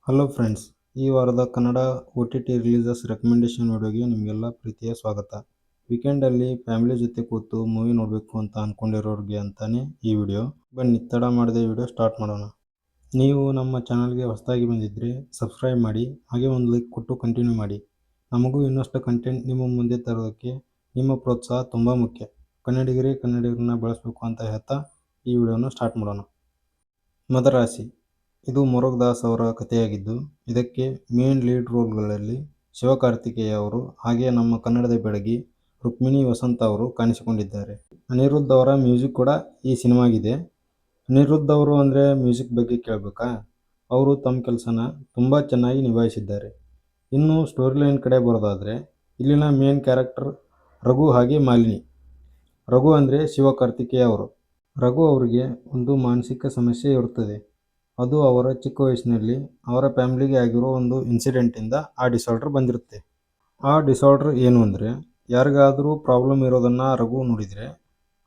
Hello friends, ಈ ವಾರದ Kannada OTT releases recommendation ವಿಡಿಯೋಗೆ ನಿಮಗೆಲ್ಲ ಪ್ರೀತಿಯ ಸ್ವಾಗತ. ವೀಕೆಂಡಲ್ಲಿ ಫ್ಯಾಮಿಲಿ ಜೊತೆ ಕೂತು ಮೂವಿ ನೋಡಬೇಕು ಅಂತ ಅಂದ್ಕೊಂಡಿರೋರಿಗೆ ಅಂತಾನೆ ಈ ವಿಡಿಯೋ. ಬನ್ನಿ ತಡ ಮಾಡದೆ ವಿಡಿಯೋ ಸ್ಟಾರ್ಟ್ ಮಾಡೋಣ. ನೀವು ನಮ್ಮ ಚಾನಲ್ಗೆ ಹೊಸದಾಗಿ ಬಂದಿದ್ದರೆ ಸಬ್ಸ್ಕ್ರೈಬ್ ಮಾಡಿ, ಹಾಗೆ ಒಂದು ಲೈಕ್ ಕೊಟ್ಟು ಕಂಟಿನ್ಯೂ ಮಾಡಿ. ನಮಗೂ ಇನ್ನಷ್ಟು ಕಂಟೆಂಟ್ ನಿಮ್ಮ ಮುಂದೆ ತರೋದಕ್ಕೆ ನಿಮ್ಮ ಪ್ರೋತ್ಸಾಹ ತುಂಬ ಮುಖ್ಯ. ಕನ್ನಡಿಗರನ್ನ ಬೆಳೆಸಬೇಕು ಅಂತ ಹೇಳ್ತಾ ಈ ವಿಡಿಯೋನ ಸ್ಟಾರ್ಟ್ ಮಾಡೋಣ. ಮದರಾಸಿ ಇದು ಮೊರಗ್ ಅವರ ಕಥೆಯಾಗಿದ್ದು, ಇದಕ್ಕೆ ಮೇನ್ ಲೀಡ್ ರೋಲ್ಗಳಲ್ಲಿ ಶಿವಕಾರ್ತಿಕೇಯ ಅವರು ಹಾಗೆ ನಮ್ಮ ಕನ್ನಡದ ಬೆಡಗಿ ರುಕ್ಮಿಣಿ ವಸಂತ ಅವರು ಕಾಣಿಸಿಕೊಂಡಿದ್ದಾರೆ. ಅನಿರುದ್ಧ್ ಅವರ ಮ್ಯೂಸಿಕ್ ಕೂಡ ಈ ಸಿನಿಮಾಗಿದೆ. ಅನಿರುದ್ಧ್ ಅವರು ಅಂದರೆ ಮ್ಯೂಸಿಕ್ ಬಗ್ಗೆ ಕೇಳಬೇಕಾ? ಅವರು ತಮ್ಮ ಕೆಲಸನ ತುಂಬ ಚೆನ್ನಾಗಿ ನಿಭಾಯಿಸಿದ್ದಾರೆ. ಇನ್ನು ಸ್ಟೋರಿ ಲೈನ್ ಕಡೆ ಬರೋದಾದರೆ, ಇಲ್ಲಿನ ಮೇನ್ ಕ್ಯಾರೆಕ್ಟರ್ ರಘು ಹಾಗೆ ಮಾಲಿನಿ. ರಘು ಅಂದರೆ ಶಿವಕಾರ್ತಿಕೇಯ ಅವರು. ರಘು ಅವರಿಗೆ ಒಂದು ಮಾನಸಿಕ ಸಮಸ್ಯೆ ಇರುತ್ತದೆ. ಅದು ಅವರ ಚಿಕ್ಕ ವಯಸ್ಸಿನಲ್ಲಿ ಅವರ ಫ್ಯಾಮಿಲಿಗೆ ಆಗಿರೋ ಒಂದು ಇನ್ಸಿಡೆಂಟಿಂದ ಆ ಡಿಸಾರ್ಡರ್ ಬಂದಿರುತ್ತೆ. ಆ ಡಿಸಾರ್ಡರ್ ಏನು ಅಂದರೆ, ಯಾರಿಗಾದರೂ ಪ್ರಾಬ್ಲಮ್ ಇರೋದನ್ನು ರಘು ನೋಡಿದರೆ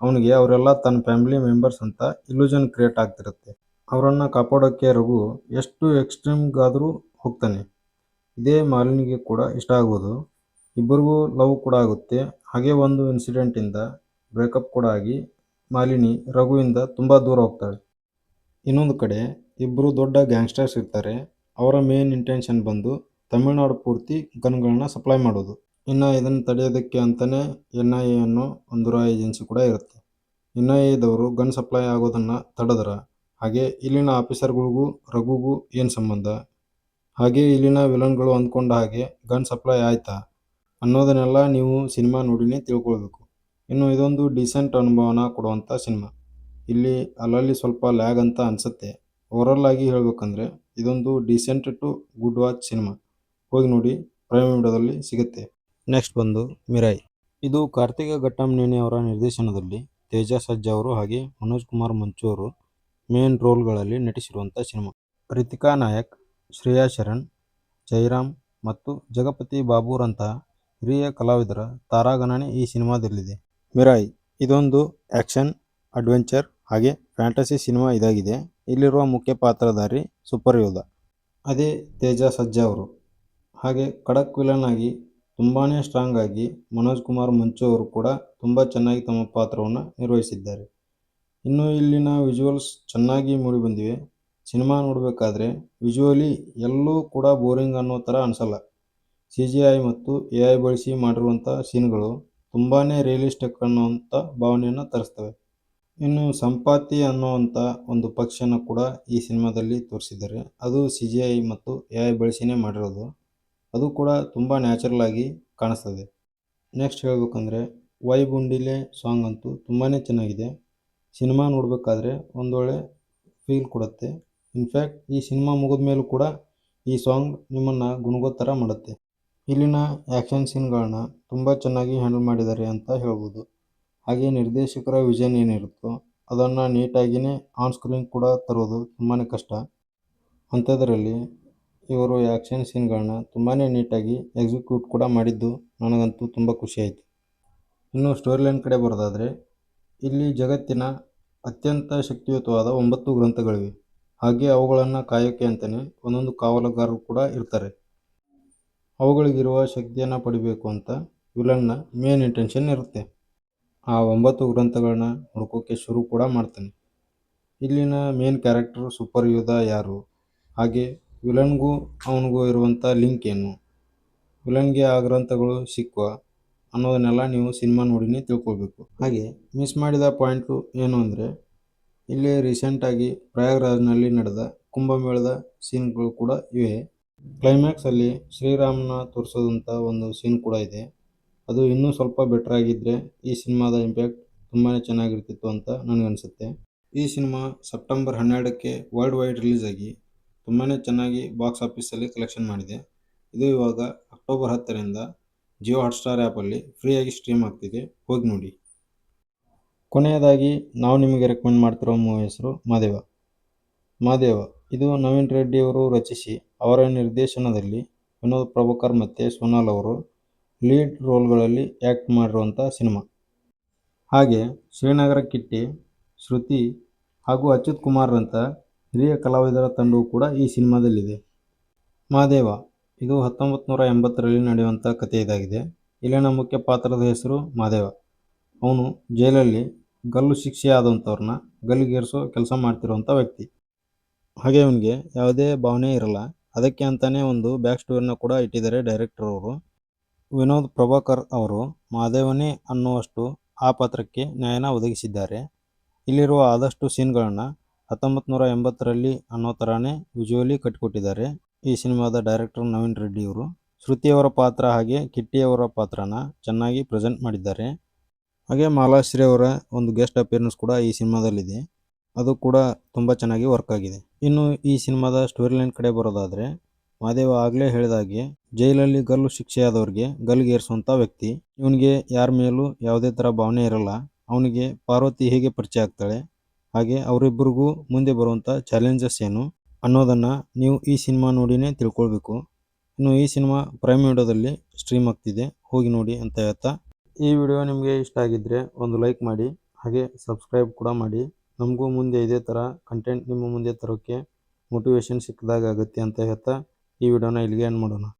ಅವನಿಗೆ ಅವರೆಲ್ಲ ತನ್ನ ಫ್ಯಾಮಿಲಿ ಮೆಂಬರ್ಸ್ ಅಂತ ಇಲ್ಯೂಷನ್ ಕ್ರಿಯೇಟ್ ಆಗ್ತಿರುತ್ತೆ. ಅವರನ್ನು ಕಾಪಾಡೋಕ್ಕೆ ರಘು ಎಷ್ಟು ಎಕ್ಸ್ಟ್ರೀಮ್ಗಾದರೂ ಹೋಗ್ತಾನೆ. ಇದೇ ಮಾಲಿನಿಗೆ ಕೂಡ ಇಷ್ಟ ಆಗೋದು. ಇಬ್ಬರಿಗೂ ಲವ್ ಕೂಡ ಆಗುತ್ತೆ. ಹಾಗೆ ಒಂದು ಇನ್ಸಿಡೆಂಟಿಂದ ಬ್ರೇಕಪ್ ಕೂಡ ಆಗಿ ಮಾಲಿನಿ ರಘುವಿಂದ ತುಂಬ ದೂರ ಹೋಗ್ತಾಳೆ. ಇನ್ನೊಂದು ಕಡೆ ಇಬ್ಬರು ದೊಡ್ಡ ಗ್ಯಾಂಗ್ಸ್ಟರ್ಸ್ ಇರ್ತಾರೆ. ಅವರ ಮೇನ್ ಇಂಟೆನ್ಷನ್ ಬಂದು ತಮಿಳುನಾಡು ಪೂರ್ತಿ ಗನ್ಗಳನ್ನ ಸಪ್ಲೈ ಮಾಡೋದು. ಇನ್ನು ಇದನ್ನು ತಡೆಯೋದಕ್ಕೆ ಅಂತಲೇ NIA ಅನ್ನೋ ಒಂದು ರಾ ಏಜೆನ್ಸಿ ಕೂಡ ಇರುತ್ತೆ. NIAದವರು ಗನ್ ಸಪ್ಲೈ ಆಗೋದನ್ನು ತಡೆದ್ರ ಹಾಗೆ ಇಲ್ಲಿನ ಆಫೀಸರ್ಗಳಿಗೂ ರಘುಗೂ ಏನು ಸಂಬಂಧ, ಹಾಗೆ ಇಲ್ಲಿನ ವಿಲನ್ಗಳು ಅಂದ್ಕೊಂಡ ಹಾಗೆ ಗನ್ ಸಪ್ಲೈ ಆಯ್ತಾ ಅನ್ನೋದನ್ನೆಲ್ಲ ನೀವು ಸಿನಿಮಾ ನೋಡಿನೇ ತಿಳ್ಕೊಳ್ಬೇಕು. ಇನ್ನು ಇದೊಂದು ಡೀಸೆಂಟ್ ಅನುಭವನ ಕೊಡುವಂಥ ಸಿನಿಮಾ. ಇಲ್ಲಿ ಅಲ್ಲಲ್ಲಿ ಸ್ವಲ್ಪ ಲ್ಯಾಗ್ ಅಂತ ಅನಿಸುತ್ತೆ. ಓವರಾಲ್ ಆಗಿ ಹೇಳಬೇಕಂದ್ರೆ ಇದೊಂದು decent to good watch cinema. ಹೋಗಿ ನೋಡಿ, ಪ್ರೈಮ್ ವಿಡಿಯೋದಲ್ಲಿ ಸಿಗುತ್ತೆ. ನೆಕ್ಸ್ಟ್ ಬಂದು ಮಿರಾಯ್. ಇದು ಕಾರ್ತಿಕ ಘಟ್ಟಂನೇನಿ ಅವರ ನಿರ್ದೇಶನದಲ್ಲಿ ತೇಜ ಸರ್ಜಾ ಅವರು ಹಾಗೆ ಮನೋಜ್ ಕುಮಾರ್ ಮಂಚು ಅವರು ಮೇನ್ ರೋಲ್ಗಳಲ್ಲಿ ನಟಿಸಿರುವಂಥ ಸಿನಿಮಾ. ರಿತಿಕಾ ನಾಯಕ್, ಶ್ರೇಯಾ ಶರಣ್, ಜೈರಾಮ್ ಮತ್ತು ಜಗಪತಿ ಬಾಬುರಂತಹ ಹಿರಿಯ ಕಲಾವಿದರ ತಾರಾಗಣನೆ ಈ ಸಿನಿಮಾದಲ್ಲಿದೆ. ಮಿರಾಯ್ ಇದೊಂದು ಆ್ಯಕ್ಷನ್, ಅಡ್ವೆಂಚರ್ ಹಾಗೆ ಫ್ಯಾಂಟಸಿ ಸಿನಿಮಾ ಇದಾಗಿದೆ. ಇಲ್ಲಿರುವ ಮುಖ್ಯ ಪಾತ್ರಧಾರಿ ಸೂಪರ್ ಯೋಧ, ಅದೇ ತೇಜ ಸರ್ಜಾ ಅವರು. ಹಾಗೆ ಖಡಕ್ ವಿಲನ್ ಆಗಿ ತುಂಬಾ ಸ್ಟ್ರಾಂಗ್ ಆಗಿ ಮನೋಜ್ ಕುಮಾರ್ ಮಂಚು ಅವರು ಕೂಡ ತುಂಬ ಚೆನ್ನಾಗಿ ತಮ್ಮ ಪಾತ್ರವನ್ನು ನಿರ್ವಹಿಸಿದ್ದಾರೆ. ಇನ್ನು ಇಲ್ಲಿನ ವಿಜುವಲ್ಸ್ ಚೆನ್ನಾಗಿ ಮೂಡಿಬಂದಿವೆ. ಸಿನಿಮಾ ನೋಡಬೇಕಾದ್ರೆ ವಿಜುವಲಿ ಎಲ್ಲೂ ಕೂಡ ಬೋರಿಂಗ್ ಅನ್ನೋ ಥರ ಅನಿಸಲ್ಲ. CGI ಮತ್ತು AI ಬಳಸಿ ಮಾಡಿರುವಂಥ ಸೀನ್ಗಳು ತುಂಬಾ ರಿಯಲಿಸ್ಟಿಕ್ ಅನ್ನೋವಂಥ ಭಾವನೆಯನ್ನು ತರಿಸ್ತವೆ. ಇನ್ನು ಸಂಪಾತಿ ಅನ್ನುವಂಥ ಒಂದು ಪಕ್ಷಿಯನ್ನು ಕೂಡ ಈ ಸಿನಿಮಾದಲ್ಲಿ ತೋರಿಸಿದ್ದಾರೆ. ಅದು CGI ಮತ್ತು AI ಬಳಸಿನೇ ಮಾಡಿರೋದು. ಅದು ಕೂಡ ತುಂಬ ನ್ಯಾಚುರಲ್ ಆಗಿ ಕಾಣಿಸ್ತದೆ. ನೆಕ್ಸ್ಟ್ ಹೇಳಬೇಕಂದ್ರೆ ವೈ ಬುಂಡಿಲೆ ಸಾಂಗ್ ಅಂತೂ ತುಂಬಾ ಚೆನ್ನಾಗಿದೆ. ಸಿನಿಮಾ ನೋಡಬೇಕಾದ್ರೆ ಒಂದೊಳ್ಳೆ ಫೀಲ್ ಕೊಡುತ್ತೆ. ಇನ್ಫ್ಯಾಕ್ಟ್ ಈ ಸಿನಿಮಾ ಮುಗಿದ ಮೇಲೂ ಕೂಡ ಈ ಸಾಂಗ್ ನಿಮ್ಮನ್ನು ಗುಣಗೋ ಥರ ಮಾಡುತ್ತೆ. ಇಲ್ಲಿನ ಆ್ಯಕ್ಷನ್ ಸೀನ್ಗಳನ್ನ ತುಂಬ ಚೆನ್ನಾಗಿ ಹ್ಯಾಂಡಲ್ ಮಾಡಿದ್ದಾರೆ ಅಂತ ಹೇಳ್ಬೋದು. ಹಾಗೆ ನಿರ್ದೇಶಕರ ವಿಷನ್ ಏನಿರುತ್ತೋ ಅದನ್ನು ನೀಟಾಗಿಯೇ ಆನ್ ಸ್ಕ್ರೀನ್ ಕೂಡ ತರೋದು ತುಂಬಾ ಕಷ್ಟ. ಅಂಥದ್ರಲ್ಲಿ ಇವರು ಆ್ಯಕ್ಷನ್ ಸೀನ್ಗಳನ್ನ ತುಂಬಾ ನೀಟಾಗಿ ಎಕ್ಸಿಕ್ಯೂಟ್ ಕೂಡ ಮಾಡಿದ್ದು ನನಗಂತೂ ತುಂಬ ಖುಷಿಯಾಯಿತು. ಇನ್ನು ಸ್ಟೋರಿ ಲೈನ್ ಕಡೆ ಬರೋದಾದರೆ, ಇಲ್ಲಿ ಜಗತ್ತಿನ ಅತ್ಯಂತ ಶಕ್ತಿಯುತವಾದ 9 ಗ್ರಂಥಗಳಿವೆ. ಹಾಗೆ ಅವುಗಳನ್ನು ಕಾಯೋಕ್ಕೆ ಅಂತಲೇ ಒಂದೊಂದು ಕಾವಲುಗಾರರು ಕೂಡ ಇರ್ತಾರೆ. ಅವುಗಳಿಗಿರುವ ಶಕ್ತಿಯನ್ನು ಪಡಿಬೇಕು ಅಂತ ವಿಲನ್ನ ಮೇನ್ ಇಂಟೆನ್ಷನ್ ಇರುತ್ತೆ. ಆ 9 ಗ್ರಂಥಗಳನ್ನ ಹುಡ್ಕೋಕ್ಕೆ ಶುರು ಕೂಡ ಮಾಡ್ತಾನೆ. ಇಲ್ಲಿನ ಮೇನ್ ಕ್ಯಾರೆಕ್ಟರ್ ಸೂಪರ್ ಯೋಧ ಯಾರು, ಹಾಗೆ ವಿಲನ್ಗೂ ಅವನಿಗೂ ಇರುವಂಥ ಲಿಂಕ್ ಏನು, ವಿಲನ್ಗೆ ಆ ಗ್ರಂಥಗಳು ಸಿಕ್ಕುವ ಅನ್ನೋದನ್ನೆಲ್ಲ ನೀವು ಸಿನಿಮಾ ನೋಡಿನೇ ತಿಳ್ಕೊಳ್ಬೇಕು. ಹಾಗೆ ಮಿಸ್ ಮಾಡಿದ ಪಾಯಿಂಟು ಏನು ಅಂದರೆ, ಇಲ್ಲಿ ರೀಸೆಂಟಾಗಿ ಪ್ರಯಾಗ್ರಾಜ್ನಲ್ಲಿ ನಡೆದ ಕುಂಭಮೇಳದ ಸೀನ್ಗಳು ಕೂಡ ಇವೆ. ಕ್ಲೈಮ್ಯಾಕ್ಸಲ್ಲಿ ಶ್ರೀರಾಮನ ತೋರಿಸೋದಂಥ ಒಂದು ಸೀನ್ ಕೂಡ ಇದೆ. ಅದು ಇನ್ನೂ ಸ್ವಲ್ಪ ಬೆಟರ್ ಆಗಿದ್ದರೆ ಈ ಸಿನಿಮಾದ ಇಂಪ್ಯಾಕ್ಟ್ ತುಂಬಾ ಚೆನ್ನಾಗಿರ್ತಿತ್ತು ಅಂತ ನನಗನ್ಸುತ್ತೆ. ಈ ಸಿನಿಮಾ ಸೆಪ್ಟೆಂಬರ್ 12ಕ್ಕೆ ವರ್ಲ್ಡ್ ವೈಡ್ ರಿಲೀಸ್ ಆಗಿ ತುಂಬಾ ಚೆನ್ನಾಗಿ ಬಾಕ್ಸ್ ಆಫೀಸಲ್ಲಿ ಕಲೆಕ್ಷನ್ ಮಾಡಿದೆ. ಇದು ಇವಾಗ ಅಕ್ಟೋಬರ್ 10ರಿಂದ ಜಿಯೋ ಹಾಟ್ಸ್ಟಾರ್ ಆ್ಯಪಲ್ಲಿ ಫ್ರೀಯಾಗಿ ಸ್ಟ್ರೀಮ್ ಆಗ್ತಿದೆ. ಹೋಗಿ ನೋಡಿ. ಕೊನೆಯದಾಗಿ ನಾವು ನಿಮಗೆ ರೆಕಮೆಂಡ್ ಮಾಡ್ತಿರೋ ಮೂವಿ ಹೆಸರು ಮಾದೇವ. ಇದು ನವೀನ್ ರೆಡ್ಡಿ ಅವರು ರಚಿಸಿ ಅವರ ನಿರ್ದೇಶನದಲ್ಲಿ ವಿನೋದ್ ಪ್ರಭಾಕರ್ ಮತ್ತು ಸೋನಾಲ್ ಅವರು ಲೀಡ್ ರೋಲ್ಗಳಲ್ಲಿ ಆ್ಯಕ್ಟ್ ಮಾಡಿರುವಂಥ ಸಿನಿಮಾ. ಹಾಗೆ ಶ್ರೀನಗರ ಕಿಟ್ಟಿ, ಶ್ರುತಿ ಹಾಗೂ ಅಚ್ಯುತ್ ಕುಮಾರ್ರಂಥ ಹಿರಿಯ ಕಲಾವಿದರ ತಂಡವೂ ಕೂಡ ಈ ಸಿನಿಮಾದಲ್ಲಿದೆ. ಮಹಾದೇವ ಇದು 1980ರಲ್ಲಿ ನಡೆಯುವಂಥ ಕಥೆ ಇದಾಗಿದೆ. ಇಲ್ಲಿನ ಮುಖ್ಯ ಪಾತ್ರದ ಹೆಸರು ಮಹಾದೇವ. ಅವನು ಜೈಲಲ್ಲಿ ಗಲ್ಲು ಶಿಕ್ಷೆ ಆದಂಥವ್ರನ್ನ ಗಲ್ಲಿಗೇರಿಸೋ ಕೆಲಸ ಮಾಡ್ತಿರುವಂಥ ವ್ಯಕ್ತಿ. ಹಾಗೆ ಅವನಿಗೆ ಯಾವುದೇ ಭಾವನೆ ಇರಲ್ಲ. ಅದಕ್ಕೆ ಅಂತಾನೆ ಒಂದು ಬ್ಯಾಕ್ ಸ್ಟೋರಿನ ಕೂಡ ಇಟ್ಟಿದ್ದಾರೆ ಡೈರೆಕ್ಟರ್ ಅವರು. ವಿನೋದ್ ಪ್ರಭಾಕರ್ ಅವರು ಮಹಾದೇವನೇ ಅನ್ನುವಷ್ಟು ಆ ಪಾತ್ರಕ್ಕೆ ನ್ಯಾಯನ ಒದಗಿಸಿದ್ದಾರೆ. ಇಲ್ಲಿರುವ ಆದಷ್ಟು ಸೀನ್ಗಳನ್ನು 1980ರಲ್ಲಿ ಅನ್ನೋ ಥರನೇ ವಿಜುವಲಿ ಕಟ್ಟಿಕೊಟ್ಟಿದ್ದಾರೆ ಈ ಸಿನಿಮಾದ ಡೈರೆಕ್ಟರ್ ನವೀನ್ ರೆಡ್ಡಿ ಅವರು. ಶ್ರುತಿಯವರ ಪಾತ್ರ ಹಾಗೆ ಕಿಟ್ಟಿಯವರ ಪಾತ್ರನ ಚೆನ್ನಾಗಿ ಪ್ರೆಸೆಂಟ್ ಮಾಡಿದ್ದಾರೆ. ಹಾಗೆ ಮಾಲಾಶ್ರೀ ಅವರ ಒಂದು ಗೆಸ್ಟ್ ಅಪಿಯರೆನ್ಸ್ ಕೂಡ ಈ ಸಿನಿಮಾದಲ್ಲಿದೆ. ಅದು ಕೂಡ ತುಂಬ ಚೆನ್ನಾಗಿ ವರ್ಕ್ ಆಗಿದೆ. ಇನ್ನು ಈ ಸಿನಿಮಾದ ಸ್ಟೋರಿ ಲೈನ್ ಕಡೆ ಬರೋದಾದರೆ, ಮಹಾದೇವ ಆಗಲೇ ಹೇಳಿದಾಗೆ ಜೈಲಲ್ಲಿ ಗಲ್ಲು ಶಿಕ್ಷೆಯಾದವ್ರಿಗೆ ಗಲ್ಲಿಗೇರಿಸುವಂಥ ವ್ಯಕ್ತಿ. ಇವನಿಗೆ ಯಾರ ಮೇಲೂ ಯಾವುದೇ ಥರ ಭಾವನೆ ಇರಲ್ಲ. ಅವನಿಗೆ ಪಾರ್ವತಿ ಹೇಗೆ ಪರಿಚಯ ಆಗ್ತಾಳೆ, ಹಾಗೆ ಅವರಿಬ್ಬರಿಗೂ ಮುಂದೆ ಬರುವಂಥ ಚಾಲೆಂಜಸ್ ಏನು ಅನ್ನೋದನ್ನು ನೀವು ಈ ಸಿನಿಮಾ ನೋಡಿನೇ ತಿಳ್ಕೊಳ್ಬೇಕು. ಇನ್ನು ಈ ಸಿನಿಮಾ ಪ್ರೈಮ್ ವಿಡಿಯೋದಲ್ಲಿ ಸ್ಟ್ರೀಮ್ ಆಗ್ತಿದೆ, ಹೋಗಿ ನೋಡಿ ಅಂತ ಹೇಳ್ತಾ, ಈ ವಿಡಿಯೋ ನಿಮಗೆ ಇಷ್ಟ ಆಗಿದ್ದರೆ ಒಂದು ಲೈಕ್ ಮಾಡಿ, ಹಾಗೆ ಸಬ್ಸ್ಕ್ರೈಬ್ ಕೂಡ ಮಾಡಿ. ನಮಗೂ ಮುಂದೆ ಇದೇ ಥರ ಕಂಟೆಂಟ್ ನಿಮ್ಮ ಮುಂದೆ ತರೋಕ್ಕೆ ಮೋಟಿವೇಶನ್ ಸಿಕ್ಕಿದಾಗ ಆಗುತ್ತೆ ಅಂತ ಹೇಳ್ತಾ ಈ ವಿಡಿಯೋನ ಇಲ್ಲಿಗೆ ಎಂಡ್ ಮಾಡೋಣ.